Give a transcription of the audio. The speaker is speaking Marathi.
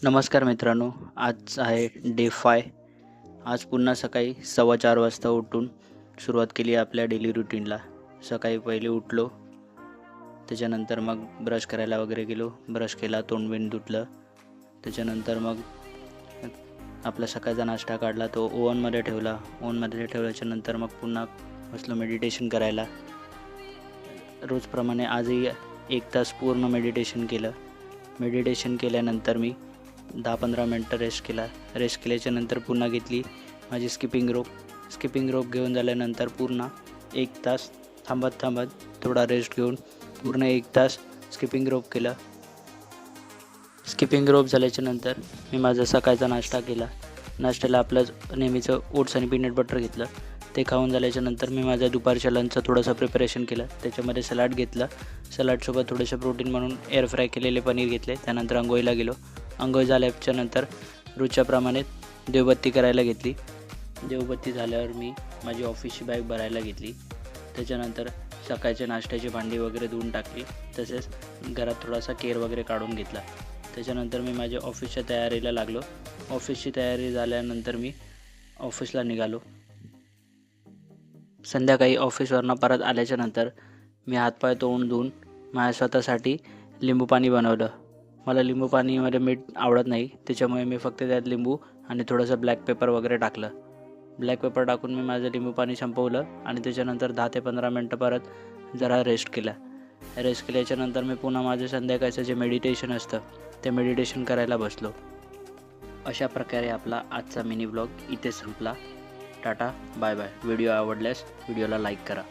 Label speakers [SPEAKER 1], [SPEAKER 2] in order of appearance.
[SPEAKER 1] नमस्कार मित्रांनो, आज आहे डे 5. आज पुन्हा सकाळी 4:15 वाजता उठून सुरुवात केली आपल्या डेली रुटीनला. सकाळी पहिले उठलो, त्याच्यानंतर मग ब्रश करायला वगैरे गेलो. ब्रश केला, तोंड-बिंड धुतलं. त्याच्यानंतर मग आपला सकाळचा नाश्ता काढला, तो ओव्हनमध्ये ठेवला. ओव्हनमध्ये ठेवल्याच्यानंतर मग पुन्हा बसलो मेडिटेशन करायला. रोजप्रमाणे आजही 1 तास पूर्ण मेडिटेशन केलं. मेडिटेशन केल्यानंतर मी 10-15 मिनटं रेस्ट केला. रेस्ट केल्याच्यानंतर पुन्हा घेतली माझी स्किपिंग रोप. स्किपिंग रोप घेऊन झाल्यानंतर पुन्हा 1 तास थांबत थोडा रेस्ट घेऊन पूर्ण 1 तास स्किपिंग रोप केलं. स्किपिंग रोप झाल्याच्यानंतर मी माझा सकाळचा नाश्ता केला. नाश्त्याला आपलं नेहमीचं ओट्स आणि पीनट बटर घेतलं. ते खाऊन झाल्याच्यानंतर मी माझ्या दुपारच्या लंचचं थोडंसं प्रिपरेशन केलं. त्याच्यामध्ये सलाड घेतलं. सलाडसोबत थोडेसे प्रोटीन म्हणून एअर फ्राय केलेले पनीर घेतले. त्यानंतर अंघोळीला गेलो. अंघोळ झाल्याच्यानंतर रोजच्याप्रमाणे देवबत्ती करायला घेतली. देवबत्ती झाल्यावर मी माझी ऑफिसची बॅग भरायला घेतली. त्याच्यानंतर सकाळच्या नाश्त्याची भांडी वगैरे धुवून टाकली. तसेच घरात थोडासा केर वगैरे काढून घेतला. त्याच्यानंतर मी माझ्या ऑफिसच्या तयारीला लागलो. ऑफिसची तयारी झाल्यानंतर मी ऑफिसला निघालो. संध्याकाळी ऑफिसवरनं परत आल्याच्यानंतर मी हातपाय तोंड धुवून माझ्या स्वतःसाठी लिंबू पाणी बनवलं. मला लिंबू पाणीमध्ये मीठ आवडत नाही, त्याच्यामुळे मी फक्त त्यात लिंबू आणि थोडंसं ब्लॅक पेपर वगैरे टाकलं. ब्लॅक पेपर टाकून मी माझं लिंबू पाणी संपवलं आणि त्याच्यानंतर 10 ते 15 मिनटं परत जरा रेस्ट केला. रेस्ट केल्याच्यानंतर मी पुन्हा माझं संध्याकाळचं जे मेडिटेशन असतं ते मेडिटेशन करायला बसलो. अशा प्रकारे आपला आजचा मिनी ब्लॉग इथे संपला. Tata, bye bye. व्हिडिओ आवडल्यास व्हिडिओला लाईक करा.